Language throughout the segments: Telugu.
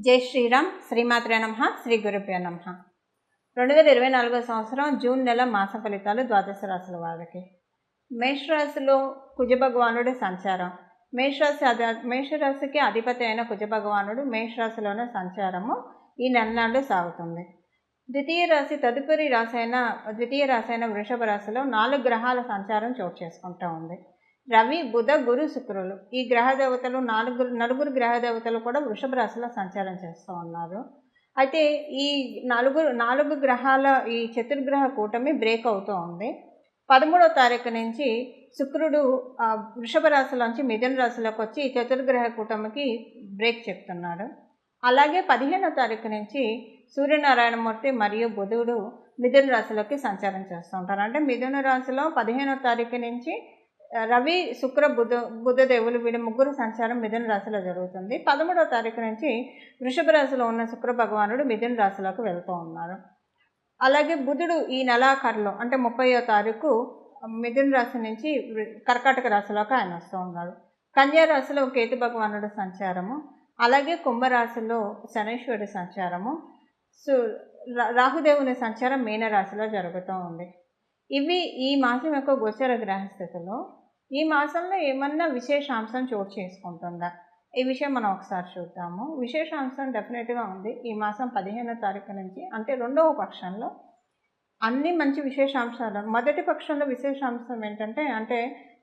జై శ్రీరామ్. శ్రీమాత్రే నమః. శ్రీ గురుభ్యో నమః. 2024 సంవత్సరం జూన్ నెల మాస ఫలితాలు ద్వాదశ రాశుల వారికి. మేషరాశిలో కుజభగవానుడి సంచారం. మేషరాశికి అధిపతి అయిన కుజభగవానుడు మేషరాశిలోనే సంచారము ఈ నెలనాళ్ళు సాగుతుంది. ద్వితీయ రాశి అయిన వృషభ రాశిలో 4 గ్రహాల సంచారం చోటు చేసుకుంటూ ఉంది. రవి, బుధ, గురు, శుక్రులు ఈ గ్రహ దేవతలు నలుగురు గ్రహ దేవతలు కూడా వృషభ రాశిలో సంచారం చేస్తూ ఉన్నారు. అయితే ఈ నాలుగు గ్రహాల ఈ చతుర్గ్రహ కూటమి బ్రేక్ అవుతూ ఉంది. 13వ తారీఖు నుంచి శుక్రుడు వృషభ రాశిలోంచి మిథున రాశిలోకి వచ్చి ఈ చతుర్గ్రహ కూటమికి బ్రేక్ చెప్తున్నాడు. అలాగే 15వ తారీఖు నుంచి సూర్యనారాయణమూర్తి మరియు బుధుడు మిథున రాశిలోకి సంచారం చేస్తూ ఉంటారు. అంటే మిథున రాశిలో 15వ తారీఖు నుంచి రవి, శుక్ర, బుధదేవులు వీళ్ళ ముగ్గురు సంచారం మిథున రాశిలో జరుగుతుంది. 13వ తారీఖు నుంచి వృషభ రాశిలో ఉన్న శుక్ర భగవానుడు మిథున రాశిలోకి వెళ్తూ ఉన్నారు. అలాగే బుధుడు ఈ నెలాఖరులో అంటే 30వ తారీఖు మిథున రాశి నుంచి కర్కాటక రాశిలోకి ఆయన వస్తూ ఉన్నారు. కన్యా రాశిలో కేతు భగవానుడు సంచారము, అలాగే కుంభరాశిలో శనీశ్వరుడి సంచారము, రాహుదేవుని సంచారం మీనరాశిలో జరుగుతూ ఉంది. ఇవి ఈ మాసం యొక్క గోచర గ్రహస్థితిలో ఈ మాసంలో ఏమన్నా విశేషాంశం చోటు చేసుకుంటుందా ఈ విషయం మనం ఒకసారి చూద్దాము. విశేషాంశం డెఫినెట్గా ఉంది. ఈ మాసం 15వ తారీఖు నుంచి అంటే రెండవ పక్షంలో అన్ని మంచి విశేషాంశాలు. మొదటి పక్షంలో విశేషాంశం ఏంటంటే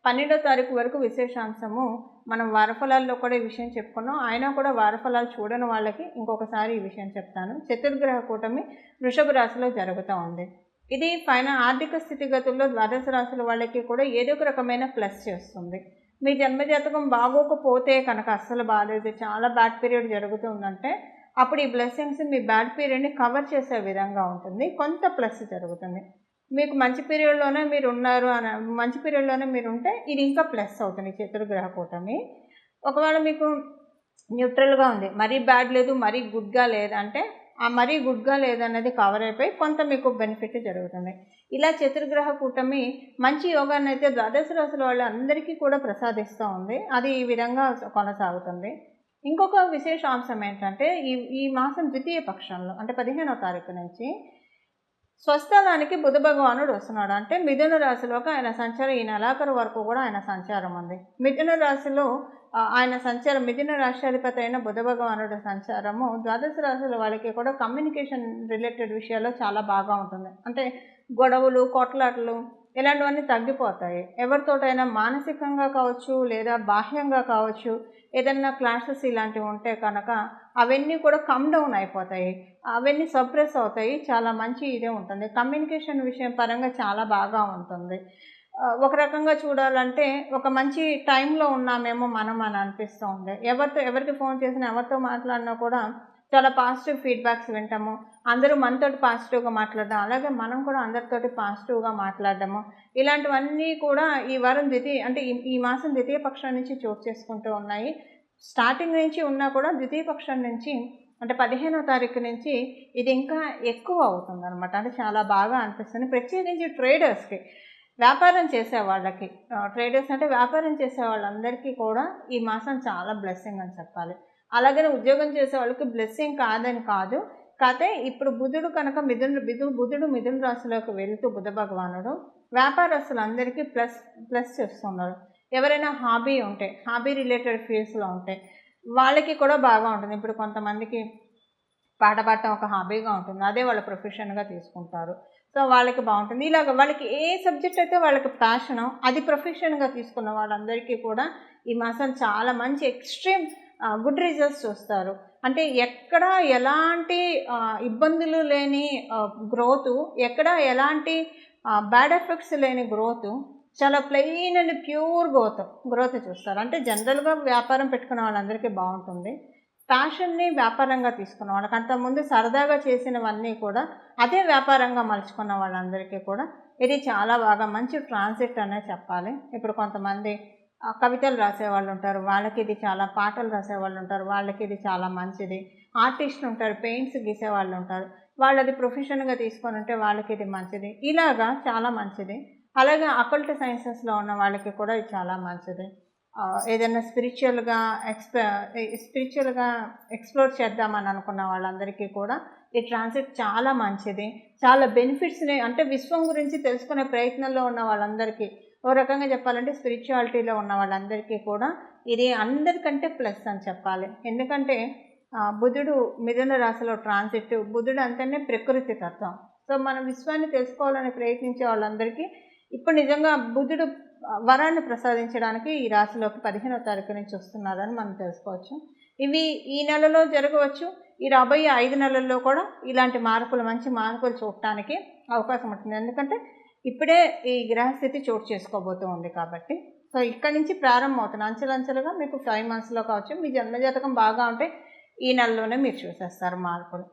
12వ తారీఖు వరకు విశేషాంశము మనం వారఫలాల్లో కూడా ఈ విషయం చెప్పుకున్నాం. అయినా కూడా వారఫలాలు చూడని వాళ్ళకి ఇంకొకసారి ఈ విషయం చెప్తాను. చతుర్గ్రహ కూటమి వృషభ రాశిలో జరుగుతూ ఉంది. ఇది ఆర్థిక స్థితిగతుల్లో ద్వాదశ రాశుల వాళ్ళకి కూడా ఏదో ఒక రకమైన ప్లస్ చేస్తుంది. మీ జన్మజాతకం బాగోకపోతే కనుక అస్సలు బాగాలేదు, చాలా బ్యాడ్ పీరియడ్ జరుగుతుందంటే అప్పుడు ఈ బ్లెస్సింగ్స్ మీ బ్యాడ్ పీరియడ్ని కవర్ చేసే విధంగా ఉంటుంది. కొంత ప్లస్ జరుగుతుంది. మీకు మంచి పీరియడ్లోనే మీరు ఉంటే ఇది ఇంకా ప్లస్ అవుతుంది చతుర్గ్రహ కూటమి. ఒకవేళ మీకు న్యూట్రల్గా ఉంది, మరీ బ్యాడ్ లేదు మరీ గుడ్గా లేదంటే మరీ గుడ్గా లేదన్నది కవర్ అయిపోయి కొంత మీకు బెనిఫిట్ జరుగుతుంది. ఇలా చతుర్గ్రహ కూటమి మంచి యోగాన్ని అయితే ద్వాదశ రాశుల వాళ్ళు అందరికీ కూడా ప్రసాదిస్తూ ఉంది. అది ఈ విధంగా కొనసాగుతుంది. ఇంకొక విశేష అంశం ఏంటంటే ఈ మాసం ద్వితీయ పక్షంలో అంటే 15వ తారీఖు నుంచి స్వస్థలానికి బుధ భగవానుడు వస్తున్నాడు. అంటే మిథున రాశిలోకి ఆయన సంచారం ఈ నెలాఖరు వరకు కూడా ఆయన సంచారం ఉంది. మిథున రాశిలో ఆయన సంచారం మిథున రాష్ట్రాధిపతి అయిన బుధ భగవానుడు సంచారము ద్వాదశ రాశుల వాళ్ళకి కూడా కమ్యూనికేషన్ రిలేటెడ్ విషయాల్లో చాలా బాగా ఉంటుంది. అంటే గొడవలు, కొట్లాటలు ఇలాంటివన్నీ తగ్గిపోతాయి. ఎవరితోటైనా మానసికంగా కావచ్చు లేదా బాహ్యంగా కావచ్చు ఏదన్నా క్లాషెస్ ఇలాంటివి ఉంటే కనుక అవన్నీ కూడా కమ్ డౌన్ అయిపోతాయి, అవన్నీ సప్రెస్ అవుతాయి. చాలా మంచి ఇదే ఉంటుంది. కమ్యూనికేషన్ విషయం పరంగా చాలా బాగా ఉంటుంది. ఒక రకంగా చూడాలంటే ఒక మంచి టైంలో ఉన్నామేమో మనం అని అనిపిస్తూ ఉంది. ఎవరికి ఫోన్ చేసినా ఎవరితో మాట్లాడినా కూడా చాలా పాజిటివ్ ఫీడ్బ్యాక్స్ వింటాము. అందరూ మనతోటి పాజిటివ్గా మాట్లాడడం, అలాగే మనం కూడా అందరితోటి పాజిటివ్గా మాట్లాడడము ఇలాంటివన్నీ కూడా ఈ వారం ఈ మాసం ద్వితీయ పక్షం నుంచి చోటు చేసుకుంటూ ఉన్నాయి. స్టార్టింగ్ నుంచి ఉన్నా కూడా ద్వితీయ పక్షం నుంచి అంటే 15వ తారీఖు నుంచి ఇది ఇంకా ఎక్కువ అవుతుంది అనమాట. అంటే చాలా బాగా అనిపిస్తుంది. ప్రత్యేకించి ట్రేడర్స్కి, వ్యాపారం చేసే వాళ్ళకి, ట్రేడర్స్ అంటే వ్యాపారం చేసే వాళ్ళందరికీ కూడా ఈ మాసం చాలా బ్లెస్సింగ్ అని చెప్పాలి. అలాగే ఉద్యోగం చేసే వాళ్ళకి బ్లెస్సింగ్ కాదని కాదు. కాకపోతే ఇప్పుడు బుధుడు కనుక బుధుడు మిథున రాశిలోకి వెళుతూ బుధ భగవానుడు వ్యాపారస్తులందరికీ ప్లస్ చేస్తున్నారు. ఎవరైనా హాబీ రిలేటెడ్ ఫీల్డ్స్లో ఉంటే వాళ్ళకి కూడా బాగా ఉంటుంది. ఇప్పుడు కొంతమందికి పాట పాడటం ఒక హాబీగా ఉంటుంది, అదే వాళ్ళ ప్రొఫెషన్గా తీసుకుంటారు. సో వాళ్ళకి బాగుంటుంది. ఇలాగ వాళ్ళకి ఏ సబ్జెక్ట్ అయితే వాళ్ళకి ప్యాషనో అది ప్రొఫెషన్గా తీసుకున్న వాళ్ళందరికీ కూడా ఈ మాసం చాలా మంచి ఎక్స్ట్రీమ్ గుడ్ రిజల్ట్స్ చూస్తారు. అంటే ఎక్కడ ఎలాంటి ఇబ్బందులు లేని గ్రోత్, ఎక్కడ ఎలాంటి బ్యాడ్ ఎఫెక్ట్స్ లేని గ్రోత్, చాలా ప్లెయిన్ అండ్ ప్యూర్ గ్రోత్ చూస్తారు. అంటే జనరల్గా వ్యాపారం పెట్టుకున్న వాళ్ళందరికీ బాగుంటుంది. ప్యాషన్ని వ్యాపారంగా తీసుకున్న వాళ్ళకి, అంతకుముందు సరదాగా చేసినవన్నీ కూడా అదే వ్యాపారంగా మలుచుకున్న వాళ్ళందరికీ కూడా ఇది చాలా బాగా మంచి ట్రాన్సిట్ అనే చెప్పాలి. ఇప్పుడు కొంతమంది కవితలు రాసేవాళ్ళు ఉంటారు, వాళ్ళకి ఇది చాలా, పాటలు రాసేవాళ్ళు ఉంటారు, వాళ్ళకి ఇది చాలా మంచిది. ఆర్టిస్టులు ఉంటారు, పెయింట్స్ గీసేవాళ్ళు ఉంటారు, వాళ్ళది ప్రొఫెషన్గా తీసుకొని ఉంటే వాళ్ళకి ఇది మంచిది. ఇలాగా చాలా మంచిది. అలాగే అకల్ట్ సైన్సెస్లో ఉన్న వాళ్ళకి కూడా ఇది చాలా మంచిది. ఏదైనా స్పిరిచువల్గా ఎక్స్ప్లోర్ చేద్దామని అనుకున్న వాళ్ళందరికీ కూడా ఈ ట్రాన్సిట్ చాలా మంచిది. చాలా బెనిఫిట్స్ని అంటే విశ్వం గురించి తెలుసుకునే ప్రయత్నంలో ఉన్న వాళ్ళందరికీ, ఓ రకంగా చెప్పాలంటే స్పిరిచువాలిటీలో ఉన్న వాళ్ళందరికీ కూడా ఇది అందరికంటే ప్లస్ అని చెప్పాలి. ఎందుకంటే బుధుడు మిథున రాశిలో ట్రాన్సిట్, బుధుడు అంటేనే ప్రకృతి తత్వం. సో మనం విశ్వాన్ని తెలుసుకోవాలని ప్రయత్నించే వాళ్ళందరికీ ఇప్పుడు నిజంగా బుధుడు వరాన్ని ప్రసాదించడానికి ఈ రాశిలోకి 15వ తారీఖు నుంచి వస్తున్నారని మనం తెలుసుకోవచ్చు. ఇవి ఈ నెలలో జరగవచ్చు, ఈ రాబోయే 5 నెలల్లో కూడా ఇలాంటి మార్పులు, మంచి మార్పులు చూడటానికి అవకాశం ఉంటుంది. ఎందుకంటే ఇప్పుడే ఈ గ్రహస్థితి చోటు చేసుకోబోతూ ఉంది కాబట్టి. సో ఇక్కడి నుంచి ప్రారంభం అవుతుంది అంచెలంచెలుగా. మీకు 5 మంత్స్లో కావచ్చు, మీ జన్మజాతకం బాగా ఉంటే ఈ నెలలోనే మీరు చూసేస్తారు మార్పులు.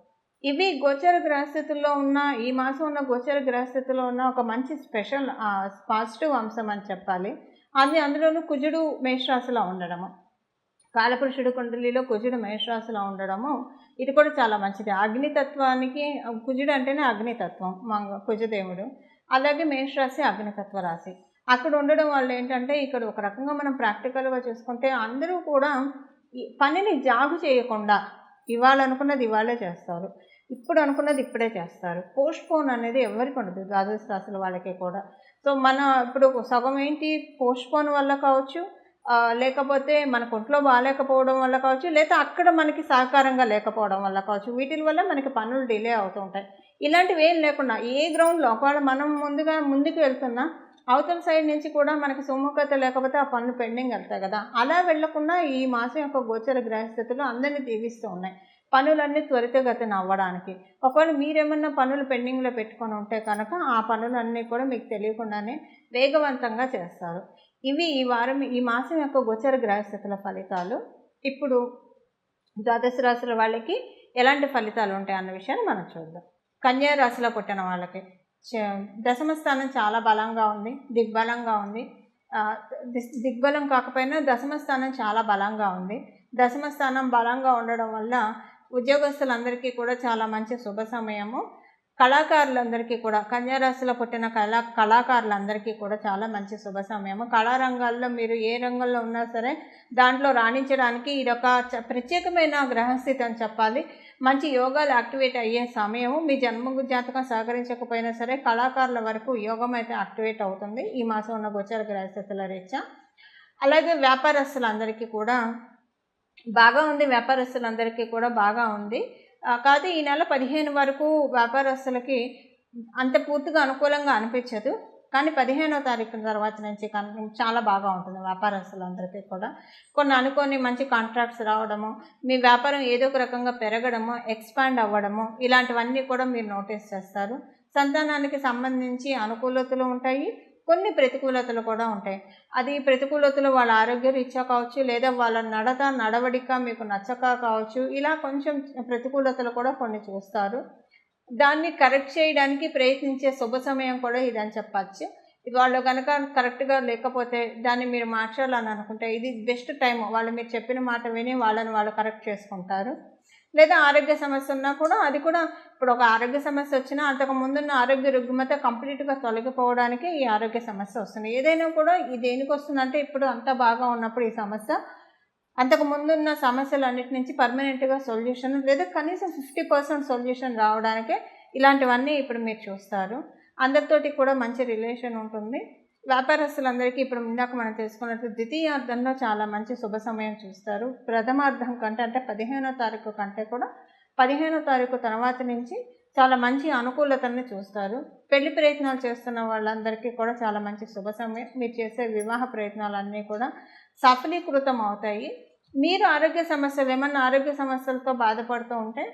ఇవి గోచర గ్రహస్థితుల్లో ఉన్న, ఈ మాసం ఉన్న గోచర గ్రహస్థితిలో ఉన్న ఒక మంచి స్పెషల్ పాజిటివ్ అంశం అని చెప్పాలి. అది అందులోనూ కుజుడు మేషరాశిలో ఉండడము, కాలపురుషుడు కుండలిలో కుజుడు మేషరాశిలో ఉండడము, ఇది కూడా చాలా మంచిది. అగ్నితత్వానికి, కుజుడు అంటేనే అగ్నితత్వం, కుజదేవుడు. అలాగే మేషరాశి అగ్నితత్వ రాశి. అక్కడ ఉండడం వల్ల ఏంటంటే ఇక్కడ ఒక రకంగా మనం ప్రాక్టికల్గా చూసుకుంటే అందరూ కూడా ఈ పనిని జాగు చేయకుండా ఇవాళ అనుకున్నది ఇవాళే చేస్తారు, ఇప్పుడు అనుకున్నది ఇప్పుడే చేస్తారు. పోస్ట్పోన్ అనేది ఎవరికి ఉండదు, ద్వాదశ రాశుల వాళ్ళకే కూడా. సో మన ఇప్పుడు సగం ఏంటి పోస్ట్పోన్ వల్ల కావచ్చు, లేకపోతే మనకు ఒంట్లో బాగాలేకపోవడం వల్ల కావచ్చు, లేదా అక్కడ మనకి సహకారంగా లేకపోవడం వల్ల కావచ్చు. వీటి వల్ల మనకి పనులు డిలే అవుతూ ఉంటాయి. ఇలాంటివి ఏం లేకుండా ఏ గ్రౌండ్లో ఒకవేళ మనం ముందుకు వెళ్తున్నా అవతల సైడ్ నుంచి కూడా మనకి సుముఖత లేకపోతే ఆ పనులు పెండింగ్ వెళ్తాయి కదా. అలా వెళ్లకుండా ఈ మాసం యొక్క గోచర గ్రహస్థితులు అందరినీ దీవిస్తూ ఉన్నాయి పనులన్నీ త్వరితగతిన అవ్వడానికి. ఒకవేళ మీరేమన్నా పనులు పెండింగ్లో పెట్టుకొని ఉంటే కనుక ఆ పనులన్నీ కూడా మీకు తెలియకుండానే వేగవంతంగా చేస్తారు. ఇవి ఈ మాసం యొక్క గోచర గ్రహస్థితుల ఫలితాలు. ఇప్పుడు ద్వాదశ రాశుల వాళ్ళకి ఎలాంటి ఫలితాలు ఉంటాయి అన్న విషయాన్ని మనం చూద్దాం. కన్యా రాశిలో పుట్టిన వాళ్ళకి దశమ స్థానం చాలా బలంగా ఉంది, దిగ్బలంగా ఉంది. దిగ్బలం కాకపోయినా దశమ స్థానం చాలా బలంగా ఉంది. దశమ స్థానం బలంగా ఉండడం వల్ల ఉద్యోగస్తులందరికీ కూడా చాలా మంచి శుభ సమయము. కళాకారులందరికీ కూడా, కన్యారాశిలో పుట్టిన కళాకారులందరికీ కూడా చాలా మంచి శుభ సమయము. కళారంగాల్లో మీరు ఏ రంగంలో ఉన్నా సరే దాంట్లో రాణించడానికి ఇదొక ప్రత్యేకమైన గ్రహస్థితి అని చెప్పాలి. మంచి యోగాలు యాక్టివేట్ అయ్యే సమయము. మీ జన్మ జాతకం సహకరించకపోయినా సరే కళాకారుల వరకు యోగం అయితే యాక్టివేట్ అవుతుంది ఈ మాసం ఉన్న గోచర గ్రహస్థితుల రీత్యా. అలాగే వ్యాపారస్తులందరికీ కూడా బాగా ఉంది, వ్యాపారస్తులందరికీ కూడా బాగా ఉంది. కాదు ఈ నెల 15 వరకు వ్యాపారస్తులకి అంత పూర్తిగా అనుకూలంగా అనిపించదు, కానీ 15వ తారీఖు తర్వాత నుంచి చాలా బాగా ఉంటుంది వ్యాపారస్తులందరికీ కూడా. కొన్ని అనుకోని మంచి కాంట్రాక్ట్స్ రావడము, మీ వ్యాపారం ఏదో ఒక రకంగా పెరగడము, ఎక్స్పాండ్ అవ్వడము, ఇలాంటివన్నీ కూడా మీరు నోటీస్ చేస్తారు. సంతానానికి సంబంధించి అనుకూలతలు ఉంటాయి, కొన్ని ప్రతికూలతలు కూడా ఉంటాయి. అది ప్రతికూలతలు వాళ్ళ ఆరోగ్య రీత్యా కావచ్చు, లేదా వాళ్ళ నడవడిక మీకు నచ్చక కావచ్చు. ఇలా కొంచెం ప్రతికూలతలు కూడా కొన్ని చూస్తారు. దాన్ని కరెక్ట్ చేయడానికి ప్రయత్నించే శుభ సమయం కూడా ఇదని చెప్పచ్చు. ఇది వాళ్ళు కనుక కరెక్ట్గా లేకపోతే దాన్ని మీరు మార్చాలని అనుకుంటే ఇది బెస్ట్ టైం. వాళ్ళు మీరు చెప్పిన మాట విని వాళ్ళని వాళ్ళు కరెక్ట్ చేసుకుంటారు. లేదా ఆరోగ్య సమస్య ఉన్నా కూడా అది కూడా, ఇప్పుడు ఒక ఆరోగ్య సమస్య వచ్చినా అంతకు ముందున్న ఆరోగ్య రుగ్మత కంప్లీట్గా తొలగిపోవడానికి ఈ ఆరోగ్య సమస్య వస్తుంది. ఏదైనా కూడా ఇది దేనికి వస్తుందంటే ఇప్పుడు అంతా బాగా ఉన్నప్పుడు ఈ సమస్య అంతకు ముందున్న సమస్యలన్నిటి నుంచి పర్మనెంట్గా సొల్యూషన్, లేదా కనీసం 50% సొల్యూషన్ రావడానికే ఇలాంటివన్నీ ఇప్పుడు మీరు చూస్తారు. అందరితోటి కూడా మంచి రిలేషన్ ఉంటుంది. వ్యాపారస్తులందరికీ ఇప్పుడు ఇందాక మనం తెలుసుకున్నట్టు ద్వితీయార్థంలో చాలా మంచి శుభ సమయం చూస్తారు. ప్రథమార్థం కంటే అంటే 15వ తారీఖు కంటే కూడా 15వ తారీఖు తర్వాత నుంచి చాలా మంచి అనుకూలతని చూస్తారు. పెళ్లి ప్రయత్నాలు చేస్తున్న వాళ్ళందరికీ కూడా చాలా మంచి శుభ సమయం. మీరు చేసే వివాహ ప్రయత్నాలన్నీ కూడా సఫలీకృతం అవుతాయి. మీరు ఏమన్నా ఆరోగ్య సమస్యలతో బాధపడుతూ ఉంటే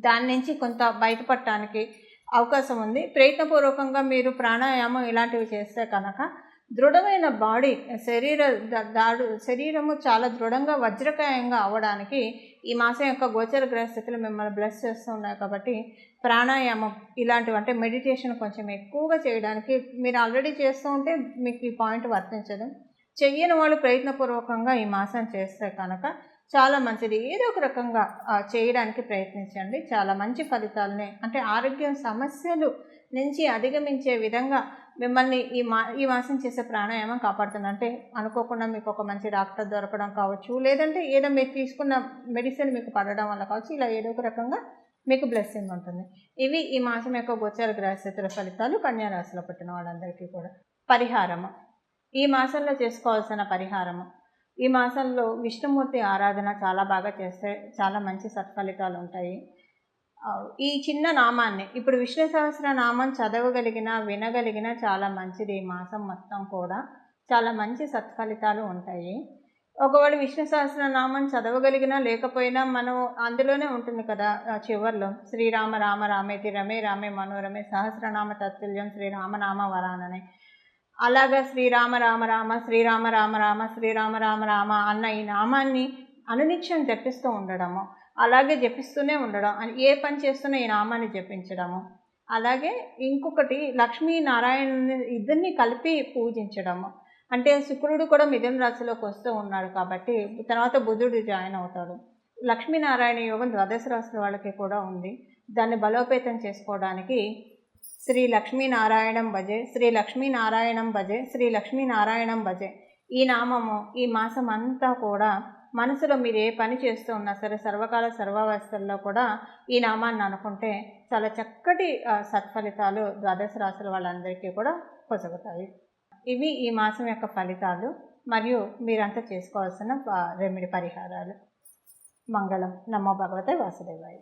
దాని నుంచి కొంత బయటపడటానికి అవకాశం ఉంది. ప్రయత్నపూర్వకంగా మీరు ప్రాణాయామం ఇలాంటివి చేస్తే కనుక దృఢమైన బాడీ, శరీరము చాలా దృఢంగా వజ్రకాయంగా అవ్వడానికి ఈ మాసం యొక్క గోచర గ్రహస్థితులు మిమ్మల్ని బ్లెస్ చేస్తూ ఉన్నాయి. కాబట్టి ప్రాణాయామం ఇలాంటివి అంటే మెడిటేషన్ కొంచెం ఎక్కువగా చేయడానికి, మీరు ఆల్రెడీ చేస్తూ ఉంటే మీకు ఈ పాయింట్ వర్తించదు. చెయ్యని వాళ్ళు ప్రయత్నపూర్వకంగా ఈ మాసం చేస్తే కనుక చాలా మంచిది. ఏదో ఒక రకంగా చేయడానికి ప్రయత్నించండి. చాలా మంచి ఫలితాలని, అంటే ఆరోగ్య సమస్యలు నుంచి అధిగమించే విధంగా మిమ్మల్ని ఈ మాసం చేసే ప్రాణాయామం కాపాడుతుంది. అంటే అనుకోకుండా మీకు ఒక మంచి డాక్టర్ దొరకడం కావచ్చు, లేదంటే ఏదో మీరు తీసుకున్న మెడిసిన్ మీకు పడడం వల్ల కావచ్చు, ఇలా ఏదో ఒక రకంగా మీకు బ్లెస్సింగ్ ఉంటుంది. ఇవి ఈ మాసం యొక్క గోచర గ్రహస్థితుల ఫలితాలు కన్యా రాశిలో పుట్టిన వాళ్ళందరికీ కూడా. పరిహారము, ఈ మాసంలో చేసుకోవాల్సిన పరిహారము, ఈ మాసంలో విష్ణుమూర్తి ఆరాధన చాలా బాగా చేస్తే చాలా మంచి సత్ఫలితాలు ఉంటాయి. ఈ చిన్న నామాన్ని ఇప్పుడు విష్ణు సహస్ర నామం చదవగలిగినా వినగలిగినా చాలా మంచిది. ఈ మాసం మొత్తం కూడా చాలా మంచి సత్ఫలితాలు ఉంటాయి. ఒకవేళ విష్ణు సహస్రనామం చదవగలిగినా లేకపోయినా మనం అందులోనే ఉంటుంది కదా చివర్లో శ్రీరామ రామ రామేతి రమే రామే మనోరమే సహస్రనామ తత్తుల్యం శ్రీరామనామ వరానని. అలాగా శ్రీరామ రామ రామ శ్రీరామ రామ రామ శ్రీరామ రామ రామ అన్న ఈ నామాన్ని అనునిత్యం జపిస్తూ ఉండడము, అలాగే జపిస్తూనే ఉండడం, ఏ పని చేస్తున్నా ఈ నామాన్ని జపించడము. అలాగే ఇంకొకటి లక్ష్మీనారాయణ ఇద్దరిని కలిపి పూజించడము. అంటే శుక్రుడు కూడా మిథున రాశిలోకి వస్తూ ఉన్నాడు కాబట్టి తర్వాత బుధుడు జాయిన్ అవుతాడు. లక్ష్మీనారాయణ యోగం ద్వాదశ రాశుల వాళ్ళకి కూడా ఉంది. దాన్ని బలోపేతం చేసుకోవడానికి శ్రీ లక్ష్మీనారాయణం భజే, శ్రీ లక్ష్మీనారాయణం భజే, శ్రీ లక్ష్మీనారాయణం భజే ఈ నామము ఈ మాసం అంతా కూడా మనసులో మీరు ఏ పని చేస్తూ ఉన్నా సరే సర్వకాల సర్వావస్థల్లో కూడా ఈ నామాన్ని అనుకుంటే చాలా చక్కటి సత్ఫలితాలు ద్వాదశ రాశుల వాళ్ళందరికీ కూడా పొసగుతాయి. ఇవి ఈ మాసం యొక్క ఫలితాలు మరియు మీరంతా చేసుకోవాల్సిన రెమెడీ పరిహారాలు. మంగళం. నమో భగవతే వాసుదేవాయ.